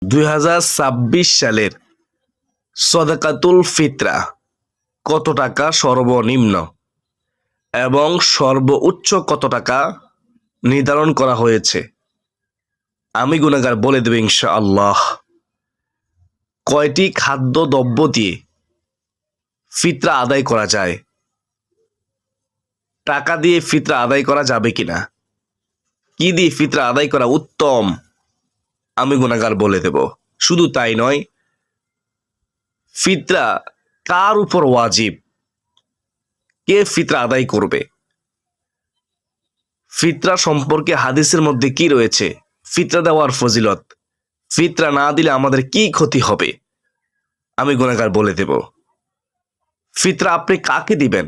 2026 সালের সদকাতুল ফিতরা কত টাকা সর্বনিম্ন এবং সর্বোচ্চ কত টাকা নির্ধারণ করা হয়েছে? আমি গুনাহগার বলে দেব ইনশাআল্লাহ। কয়টি খাদ্যদ্রব্য দিয়ে ফিতরা আদায় করা যায়? টাকা দিয়ে ফিতরা আদায় করা যাবে কিনা? কি দিয়ে ফিতরা আদায় করা উত্তম? আমি গুনাহগার বলে দেব। শুধু তাই নয়, ফিতরা কার উপর ওয়াজিব? কে ফিতরা আদায় করবে? ফিতরা সম্পর্কে হাদিসের মধ্যে কি রয়েছে? ফিতরা দেওয়ার ফজিলত, ফিতরা না দিলে আমাদের কি ক্ষতি হবে? আমি গুনাহগার বলে দেব। ফিতরা আপনি কাকে দিবেন?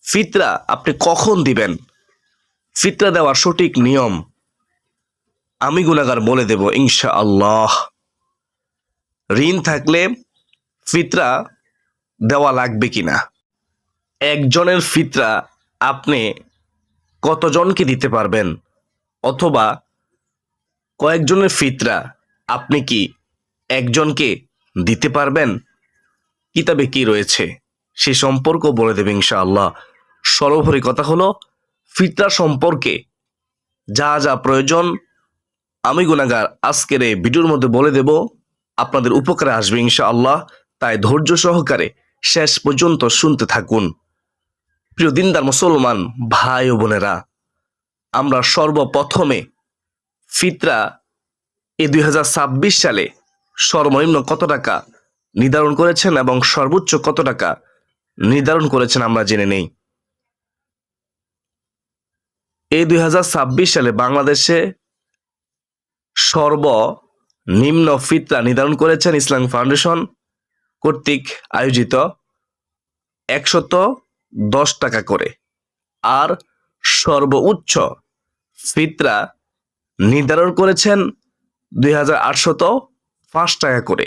ফিতরা আপনি কখন দিবেন? ফিতরা দেওয়ার সঠিক নিয়ম আমি গুনাহগার বলে দেব ইনশাআল্লাহ। ঋণ থাকলে ফিতরা দেওয়া লাগবে কিনা? একজনের ফিতরা আপনি কতজনকে দিতে পারবেন? অথবা কয়েকজনের ফিতরা আপনি কি একজনকে দিতে পারবেন? কিতাবে কি রয়েছে সে সম্পর্ক বলে দেবে ইনশাআল্লাহ। সর্বোপরি কথা হলো, ফিতরা সম্পর্কে যা যা প্রয়োজন আমি গুনাহগার আজকের এই ভিডিওর মধ্যে বলে দেব, আপনাদের উপকারে আসবে ইনশাআল্লাহ। তাই ধৈর্য সহকারে শেষ পর্যন্ত শুনতে থাকুন। প্রিয় দিনদার মুসলমান ভাই ও বোনেরা, আমরা সর্বপ্রথমে ফিতরা এই 2026 সালে সর্বনিম্ন কত টাকা নির্ধারণ করেছেন এবং সর্বোচ্চ কত টাকা নির্ধারণ করেছেন আমরা জেনে নেই। এই 2026 সালে বাংলাদেশে সর্বনিম্ন ফিতরা নির্ধারণ করেছেন ইসলামিক ফাউন্ডেশন কর্তৃক আয়োজিত 110 টাকা করে, আর সর্বোচ্চ ফিতরা নির্ধারণ করেছেন 2805 টাকা করে।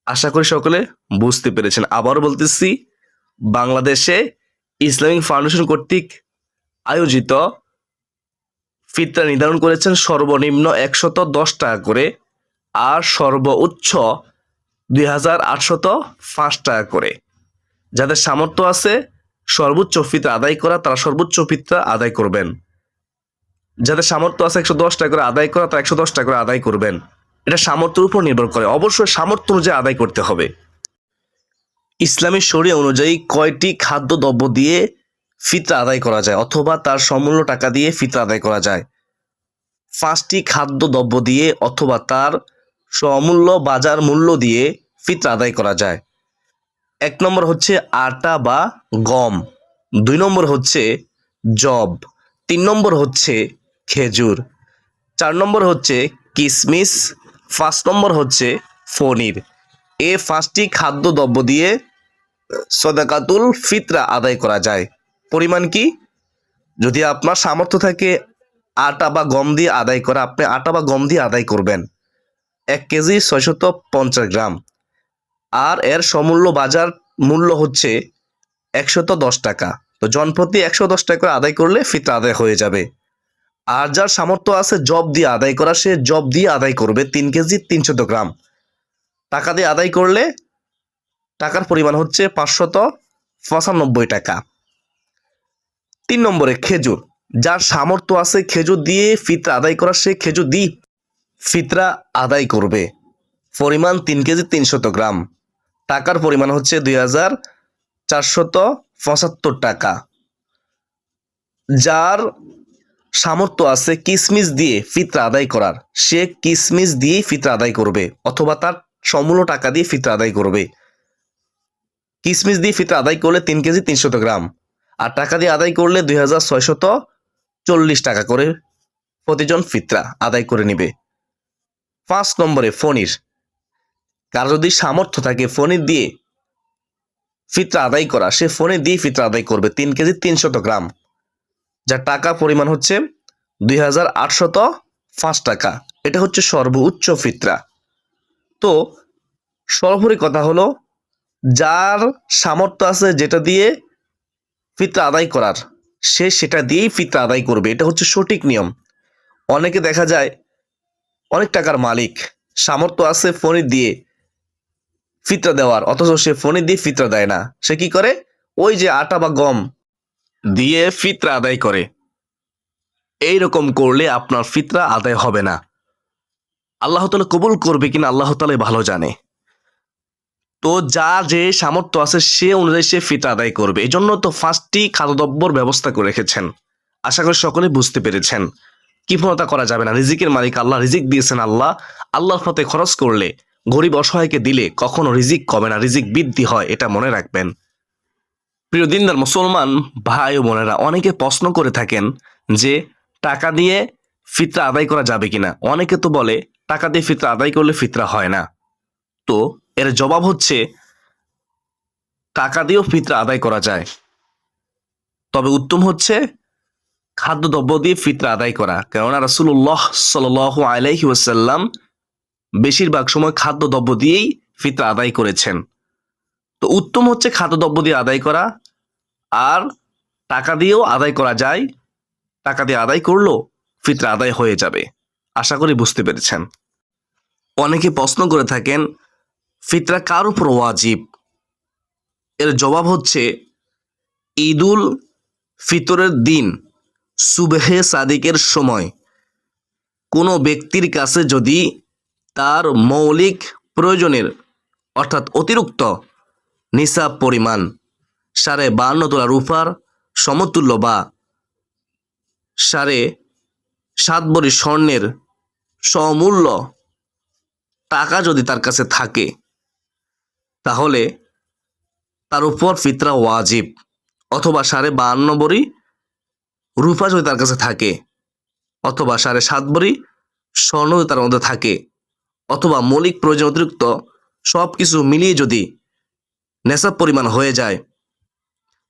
আশা করি সকলে বুঝতে পেরেছেন। আবারও বলতেছি, বাংলাদেশে ইসলামিক ফাউন্ডেশন কর্তৃক আয়োজিত ফিতরা নির্ধারণ করেছেন সর্বনিম্ন 110 টাকা করে, আর সর্বোচ্চ 2805 টাকা করে। যাদের সামর্থ্য আছে সর্বোচ্চ ফিতরা আদায় করা, তারা সর্বোচ্চ ফিতরা আদায় করবেন। যাদের সামর্থ্য আছে 110 টাকা করে আদায় করা, তারা 110 টাকা করে আদায় করবেন। এটা সামর্থ্যের উপর নির্ভর করে, অবশ্যই সামর্থ্য অনুযায়ী আদায় করতে হবে। ইসলামী শরিয়া অনুযায়ী কয়টি খাদ্যদ্রব্য দিয়ে ফিতরা আদায় করা যায় অথবা তার সমূল্য টাকা দিয়ে ফিতরা আদায় করা যায়? 5টি খাদ্যদ্রব্য দিয়ে অথবা তার সমূল্য বাজার মূল্য দিয়ে ফিতরা আদায় করা যায়। 1 নম্বর হচ্ছে আটা বা গম, 2 নম্বর হচ্ছে যব, 3 নম্বর হচ্ছে খেজুর, 4 নম্বর হচ্ছে কিশমিশ, 5 নম্বর হচ্ছে পনির। এই 5টি খাদ্যদ্রব্য দিয়ে সদকাতুল ফিতরা আদায় করা যায়। পরিমাণ কি? যদি আপনার সামর্থ্য থাকে আটা বা গম দিয়ে আদায় করা, আপনি আটা বা গম দিয়ে আদায় করবেন। 1 কেজি 650 গ্রাম, আর এর সমূল্য বাজার মূল্য হচ্ছে 110 টাকা। তো জনপ্রতি 110 টাকা করে আদায় করলে ফিতরা আদায় হয়ে যাবে। আর যার সামর্থ্য আছে জব দিয়ে আদায় করা, সে জব দিয়ে আদায় করবে 3 কেজি 300 গ্রাম। টাকা দিয়ে আদায় করলে টাকার পরিমাণ হচ্ছে 595 টাকা। 3 নম্বরে খেজুর, যার সামর্থ্য আছে খেজুর দিয়ে ফিতরা আদায় করা, সে খেজুর দিয়ে ফিতরা আদায় করবে। পরিমাণ 3 কেজি 300 গ্রাম। টাকার পরিমাণ হচ্ছে 2475 টাকা। যার সামর্থ্য আছে কিশমিশ দিয়ে ফিতরা আদায় করার, সে কিশমিশ দিয়ে ফিতরা আদায় করবে অথবা তার সমূল্য টাকা দিয়ে ফিতরা আদায় করবে। কিশমিশ দিয়ে ফিতরা আদায় করলে 3 কেজি 300 গ্রাম, আর টাকা দিয়ে আদায় করলে 2640 টাকা করে প্রতিজন ফিতরা আদায় করে নিবে। 5 নম্বরে পনির, কার যদি সামর্থ্য থাকে পনির দিয়ে ফিতরা আদায় করা, সে পনির দিয়ে ফিতরা আদায় করবে 3 কেজি 300 গ্রাম, যার টাকা পরিমাণ হচ্ছে 2805 টাকা। এটা হচ্ছে সর্বোচ্চ ফিতরা। তো সর্বোপরি কথা হলো, যার সামর্থ্য আছে যেটা দিয়ে ফিতরা আদায় করার, সে সেটা দিয়েই ফিতরা আদায় করবে। এটা হচ্ছে সঠিক নিয়ম। অনেকে দেখা যায় অনেক টাকার মালিক, সামর্থ্য আছে ফণি দিয়ে ফিতরা দেওয়ার, অথচ সে ফণি দিয়ে ফিতরা দেয় না। সে কি করে? ওই যে আটা বা গম দিয়ে ফিতরা আদায় করে। এইরকম করলে আপনার ফিতরা আদায় হবে না। আল্লাহ তাআলা কবুল করবে কিনা আল্লাহ তাআলাই ভালো জানে। তো যা যে সামর্থ্য আছে সে অনুযায়ী সে ফিতরা আদায় করবে। এই জন্য তো 5টি খাদ্যদ্রব্যর ব্যবস্থা করে রেখেছেন। আশা করি সকলে বুঝতে পেরেছেন। কৃপণতা করা যাবে না। রিজিকের মালিক আল্লাহ, রিজিক দিয়েছেন আল্লাহ। আল্লাহর পথে খরচ করলে, গরিব অসহায়কে দিলে কখনো রিজিক কমে না, রিজিক বৃদ্ধি হয়, এটা মনে রাখবেন। প্রিয় দিনদার মুসলমান ভাই ও বোনেরা, অনেকে প্রশ্ন করে থাকেন যে টাকা দিয়ে ফিতরা আদায় করা যাবে কিনা। অনেকে তো বলে টাকা দিয়ে ফিতরা আদায় করলে ফিতরা হয় না। তো এর জবাব হচ্ছে টাকা দিয়েও ফিতরা আদায় করা যায়, তবে উত্তম হচ্ছে খাদ্যদ্রব্য দিয়ে ফিতরা আদায় করা। কেননা রাসূলুল্লাহ সাল্লাল্লাহু আলাইহি ওয়াসাল্লাম বেশিরভাগ সময় খাদ্যদ্রব্য দিয়েই ফিতরা আদায় করেছেন। তো উত্তম হচ্ছে খাদ্যদ্রব্য দিয়ে আদায় করা। আর টাকা দিয়েও আদায় করা যায়, টাকা দিয়ে আদায় করলেও ফিতরা আদায় হয়ে যাবে। আশা করি বুঝতে পেরেছেন। অনেকে প্রশ্ন করে থাকেন ফিতরা কার উপর ওয়াজিব। এর জবাব হচ্ছে ঈদুল ফিতরের দিন সুবহে সাদিকের সময় কোনো ব্যক্তির কাছে যদি তার মৌলিক প্রয়োজনের অর্থাৎ অতিরিক্ত নিসাব পরিমাণ 52.5 তোলা রূপার সমতুল্য বা 7.5 ভরি স্বর্ণের সমমূল্য টাকা যদি তার কাছে থাকে, তাহলে তার উপর ফিতরা ওয়াজিব। অথবা 52.5 ভরি রূপা যদি তার কাছে থাকে, অথবা 7.5 ভরি স্বর্ণ যদি তার মধ্যে থাকে, অথবা মৌলিক প্রয়োজন অতিরিক্ত সব কিছু মিলিয়ে যদি নেশাব পরিমাণ হয়ে যায়,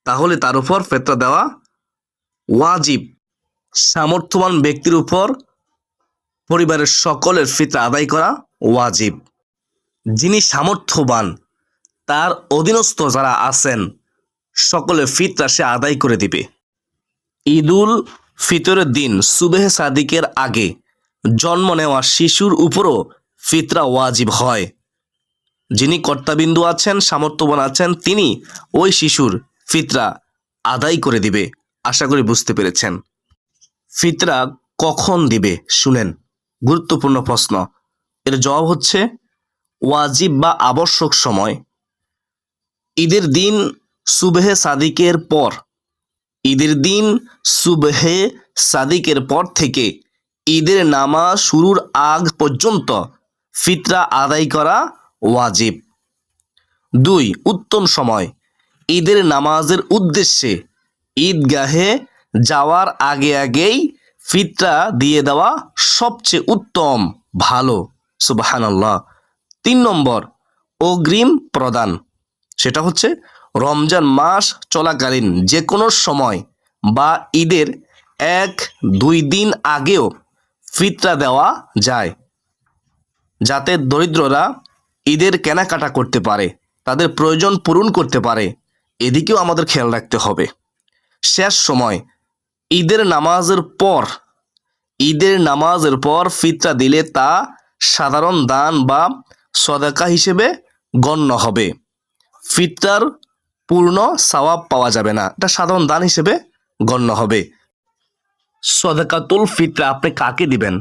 তাহলে তার উপর ফিতরা দেওয়া ওয়াজিব। সামর্থ্যবান ব্যক্তির উপর পরিবারের সকলের ফিতরা আদায় করা ওয়াজিব। যিনি সামর্থ্যবান তার অধীনস্থ যারা আছেন সকলের ফিতরা সে আদায় করে দিবে। ঈদুল ফিতরের দিন সুবহে সাদিকের আগে জন্ম নেওয়া শিশুর উপরও ফিতরা ওয়াজিব হয়। যিনি কর্তাবিন্দু আছেন, সামর্থ্যবান আছেন, তিনি ওই শিশুর ফিতরা আদায় করে দিবে। আশা করি বুঝতে পেরেছেন। ফিতরা কখন দিবে শুনেন, গুরুত্বপূর্ণ প্রশ্ন। এর জবাব হচ্ছে ওয়াজিব বা আবশ্যক সময় ঈদের দিন সুবহে সাদিকের পর। ঈদের দিন সুবহে সাদিকের পর থেকে ঈদের নামাজ শুরুর আগ পর্যন্ত ফিতরা আদায় করা ওয়াজিব। 2. উত্তম সময় ঈদের নামাজের উদ্দেশ্যে ঈদগাহে যাওয়ার আগে আগেই ফিতরা দিয়ে দেওয়া সবচেয়ে উত্তম, ভালো। সুবহানাল্লাহ। 3 নম্বর অগ্রিম প্রদান, সেটা হচ্ছে রমজান মাস চলাকালীন যে কোনো সময় বা ঈদের 1-2 দিন আগেও ফিতরা দেওয়া যায়, যাতে দরিদ্ররা ঈদের কেনাকাটা করতে পারে, তাদের প্রয়োজন পূরণ করতে পারে। এদিকেও আমাদের খেয়াল রাখতে হবে। শেষ সময় ঈদের নামাজের পর ফিতরা দিলে তা সাধারণ দান বা সদকা হিসেবে গণ্য হবে। ফিতরার পূর্ণ সওয়াব পাওয়া যাবে না, এটা সাধারণ দান হিসেবে গণ্য হবে। সদকাতুল ফিতরা আপনি কাকে দিবেন,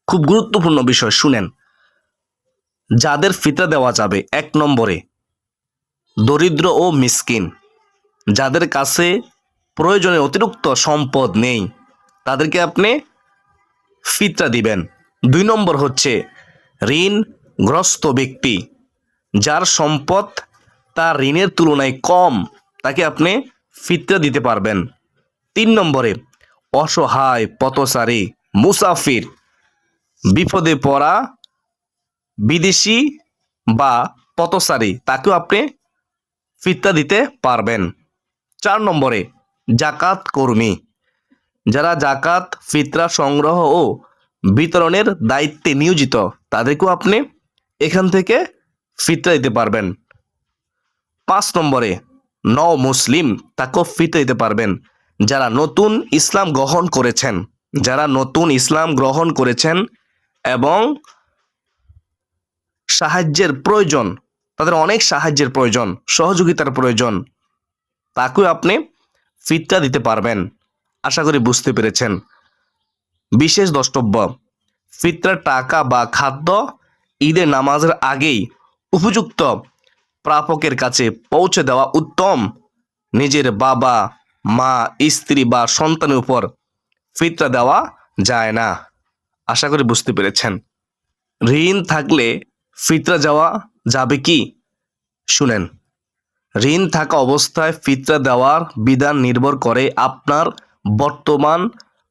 খুব গুরুত্বপূর্ণ বিষয়, শুনেন। যাদের ফিতরা দেওয়া যাবে, 1 নম্বরে দরিদ্র ও মিসকিন, যাদের কাছে প্রয়োজনে অতিরিক্ত সম্পদ নেই, তাদেরকে আপনি ফিতরা দিবেন। 2 নম্বর হচ্ছে ঋণগ্রস্ত ব্যক্তি, যার সম্পদ তার ঋণের তুলনায় কম, তাকে আপনি ফিতরা দিতে পারবেন। 3 নম্বরে অসহায়, পথচারী, মুসাফির, বিপদে পড়া বিদেশি বা পথচারী, তাকেও আপনি ফিতরা দিতে পারবেন। 4 নম্বরে জাকাত কর্মী, যারা জাকাত ফিতরা সংগ্রহ ও বিতরণের দায়িত্বে নিয়োজিত, তাদেরকেও আপনি এখান থেকে ফিতরা দিতে পারবেন। 5 নম্বরে নও মুসলিম, তাকেও ফিতরা দিতে পারবেন। যারা নতুন ইসলাম গ্রহণ করেছেন এবং সাহায্যের প্রয়োজন, তাদের অনেক সাহায্যের প্রয়োজন, সহযোগিতার প্রয়োজন, তাকেও আপনি ফিতরা দিতে পারবেন। আশা করি বুঝতে পেরেছেন। বিশেষ দ্রষ্টব্য, ফিতরার টাকা বা খাদ্য ঈদের নামাজের আগেই উপযুক্ত প্রাপকের কাছে পৌঁছে দেওয়া উত্তম। নিজের বাবা, মা, স্ত্রী বা সন্তানের উপর ফিতরা দেওয়া যায় না। আশা করি বুঝতে পেরেছেন। ঋণ থাকলে ফিতরা দেওয়া যাবে কি? শুনেন, ঋণ থাকা অবস্থায় ফিতরা দেওয়ার বিধান নির্ভর করে আপনার বর্তমান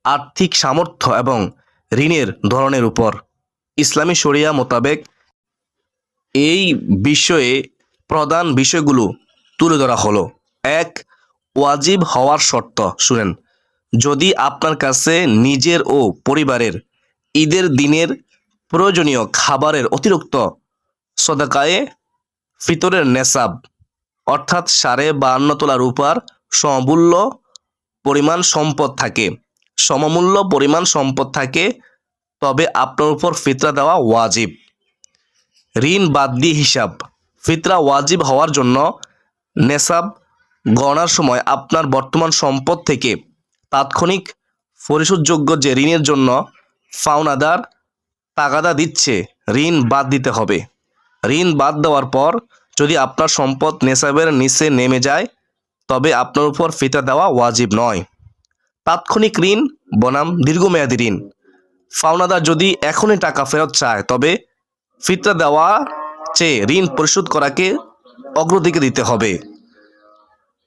আর্থিক সামর্থ্য এবং ঋণের ধরনের উপর। ইসলামী শরিয়া মোতাবেক এই বিষয়ে প্রধান বিষয়গুলো তুলে ধরা হলো। 1. ওয়াজিব হওয়ার শর্ত। শুনেন, যদি আপনার কাছে নিজের ও পরিবারের ঈদের দিনের প্রয়োজনীয় খাবারের অতিরিক্ত সদকায়ে ফিতরের নেসাব অর্থাৎ 52.5 তোলা রূপার সমমূল্য পরিমাণ সম্পদ থাকে, তবে আপনার উপর ফিতরা দেওয়া ওয়াজিব। ঋণ বাদ দিয়ে হিসাব। ফিতরা ওয়াজিব হওয়ার জন্য নেসাব গণনার সময় আপনার বর্তমান সম্পদ থেকে তাৎক্ষণিক পরিশোধযোগ্য যে ঋণের জন্য পাওনাদার তাগাদা দিচ্ছে, ঋণ বাদ দিতে হবে। ঋণ বাদ দেওয়ার পর যদি আপনার সম্পদ নেসাবের নিচে নেমে যায়, তবে আপনার উপর ফিতরা দেওয়া ওয়াজিব নয়। তাৎক্ষণিক ঋণ বনাম দীর্ঘমেয়াদী ঋণ। পাওনাদার যদি এখনই টাকা ফেরত চায়, তবে ফিতরা দেওয়া চেয়ে ঋণ পরিশোধ করাকে অগ্রাধিকার দিতে হবে।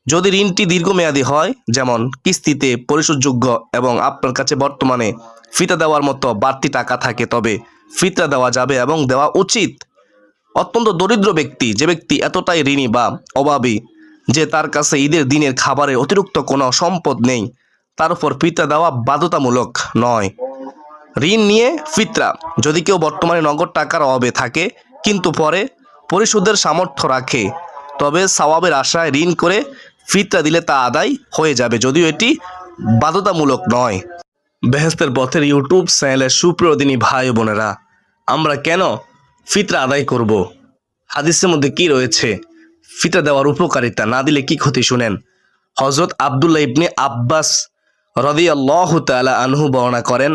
যদি ঋণটি দীর্ঘমেয়াদী হয়, যেমন কিস্তিতে পরিশোধযোগ্য এবং আপনার কাছে বর্তমানে ফিতরা দেওয়ার মতো বাড়তি টাকা থাকে, তবে ফিতরা দেওয়া যাবে এবং দেওয়া উচিত। অত্যন্ত দরিদ্র ব্যক্তি, যে ব্যক্তি এতটাই ঋণী বা অভাবী যে তার কাছে ঈদের দিনের খাবারের অতিরিক্ত কোনো সম্পদ নেই, তার উপর ফিতরা দেওয়া বাধ্যতামূলক নয়। ঋণ নিয়ে ফিতরা। যদি কেউ বর্তমানে নগদ টাকার অভাবে থাকে কিন্তু পরে পরিশোধের সামর্থ্য রাখে, তবে সওয়াবের আশায় ঋণ করে ফিতরা দিলে তা আদায় হয়ে যাবে, যদিও এটি বাধ্যতামূলক নয়। বেহেশতের পথের ইউটিউব চ্যানেলের সুপ্রিয় দিনী ভাই ও বোনেরা, আমরা কেন ফিতরা আদায় করব? হাদিসের মধ্যে কি রয়েছে? ফিতরা দেওয়ার উপকারিতা, না দিলে কি ক্ষতি? শুনেন, হযরত আব্দুল্লাহ ইবনে আব্বাস রাদিয়াল্লাহু তাআলা আনহু বর্ণনা করেন,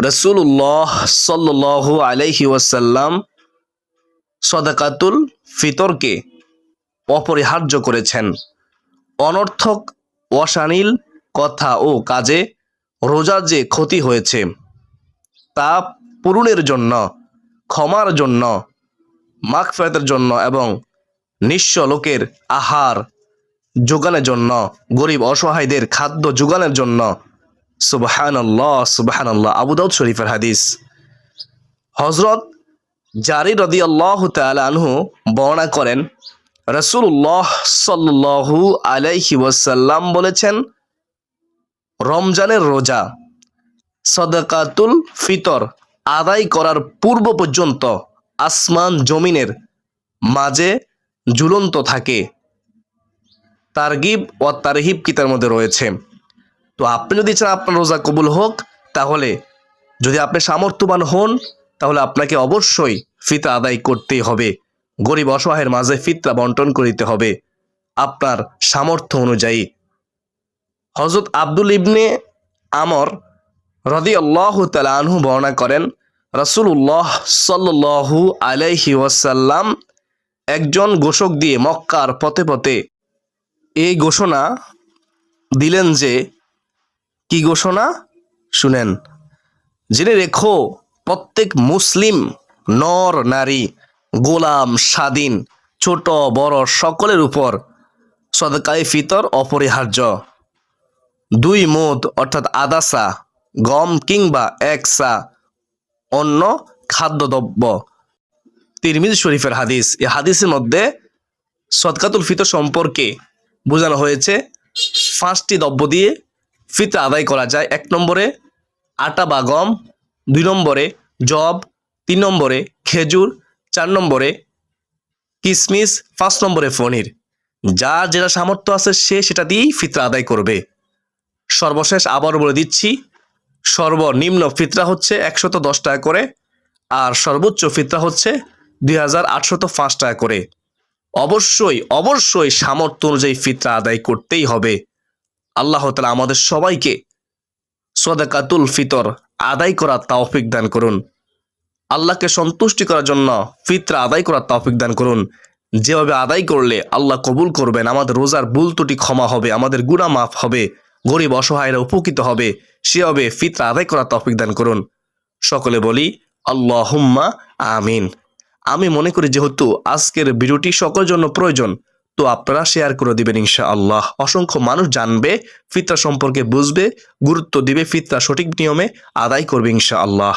রাসূলুল্লাহ সাল্লাল্লাহু আলাইহি ওয়াসাল্লাম সাদাকাতুল ফিতরকে অপরিহার্য করেছেন। অনর্থক অশালীল কথা ও কাজে রোজার যে ক্ষতি হয়েছে তা পূরণের জন্য, ক্ষমার জন্য, মাগফিরাতের জন্য এবং নিঃস্ব লোকের আহার যোগানের জন্য, গরিব অসহায়দের খাদ্য যোগানের জন্য। সুবহানাল্লাহ, সুবহানাল্লাহ। আবু দাউদ শরীফের হাদিস। হযরত জারির রাদিয়াল্লাহু তাআলা আনহু বর্ণনা করেন, রাসূলুল্লাহ সাল্লাল্লাহু আলাইহি ওয়াসাল্লাম বলেছেন, রমজানের রোজা সাদাকাতুল ফিতর আদায় করার পূর্ব পর্যন্ত আসমান জমিনের মাঝে ঝুলন্ত থাকে। তারগিব ও তারহিব কিতাবের মধ্যে রয়েছে। তো আপনি যদি চান আপনার রোজা কবুল হোক, তাহলে যদি আপনি সামর্থ্যবান হন, তাহলে আপনাকে অবশ্যই ফিতরা আদায় করতেই হবে। গরিব অসহায়ের মাঝে ফিতরা বন্টন করিতে হবে আপনার সামর্থ্য অনুযায়ী। হযরত আব্দুল ইবনে আমর রাদিয়াল্লাহু তাআলা আনহু বর্ণনা করেন, রাসূলুল্লাহ সাল্লাল্লাহু আলাইহি ওয়াসাল্লাম একজন ঘোষক দিয়ে মক্কার পথে পথে এই ঘোষণা দিলেন যে, কি ঘোষণা? শুনেন, জেনে রেখো, প্রত্যেক মুসলিম নর নারী, গোলাম স্বাধীন, ছোট বড় সকলের উপর সদকায়ে ফিতর অপরিহার্য। 2 মুদ অর্থাৎ আধা সা গম কিংবা 1 সা অন্য খাদ্যদ্রব্য। তিরমিজি শরীফের হাদিস। এই হাদিসের মধ্যে সদকাতুল ফিতর সম্পর্কে বোঝানো হয়েছে 5টি দ্রব্য দিয়ে ফিতরা আদায় করা যায়। 1 নম্বরে আটা বা গম, 2 নম্বরে জব, 3 নম্বরে খেজুর, 4 নম্বরে কিশমিশ, 5 নম্বরে পনির। যার যেটা সামর্থ্য আছে সে সেটা দিয়েই ফিতরা আদায় করবে। সর্বশেষ আবার বলে দিচ্ছি, সর্বনিম্ন ফিতরা হচ্ছে 110 টাকা করে, আর সর্বোচ্চ ফিতরা হচ্ছে 2805 টাকা করে। অবশ্যই অবশ্যই সামর্থ্য অনুযায়ী ফিতরা আদায় করতেই হবে। আল্লাহ তাআলা আমাদের সবাইকে সদকাতুল ফিতর আদায় করার তৌফিক দান করুন। আল্লাহকে সন্তুষ্টি করার জন্য ফিতরা আদায় করার তৌফিক দান করুন। যেভাবে আদায় করলে আল্লাহ কবুল করবেন, আমাদের রোজার ভুল ত্রুটি ক্ষমা হবে, আমাদের গুনাহ মাফ হবে, গরিব অসহায়রা উপকৃত হবে, সেভাবে ফিতরা আদায় করার তৌফিক দান করুন। সকলে বলি আল্লাহুম্মা আমিন। আমি মনে করি যেহেতু আজকের ভিডিওটি সকলের জন্য প্রয়োজন, তো আপনারা শেয়ার করে দিবেন ইনশাআল্লাহ। অসংখ্য মানুষ জানবে, ফিতরা সম্পর্কে বুঝবে, গুরুত্ব দিবে, ফিতরা সঠিক নিয়মে আদায় করবে ইনশাআল্লাহ।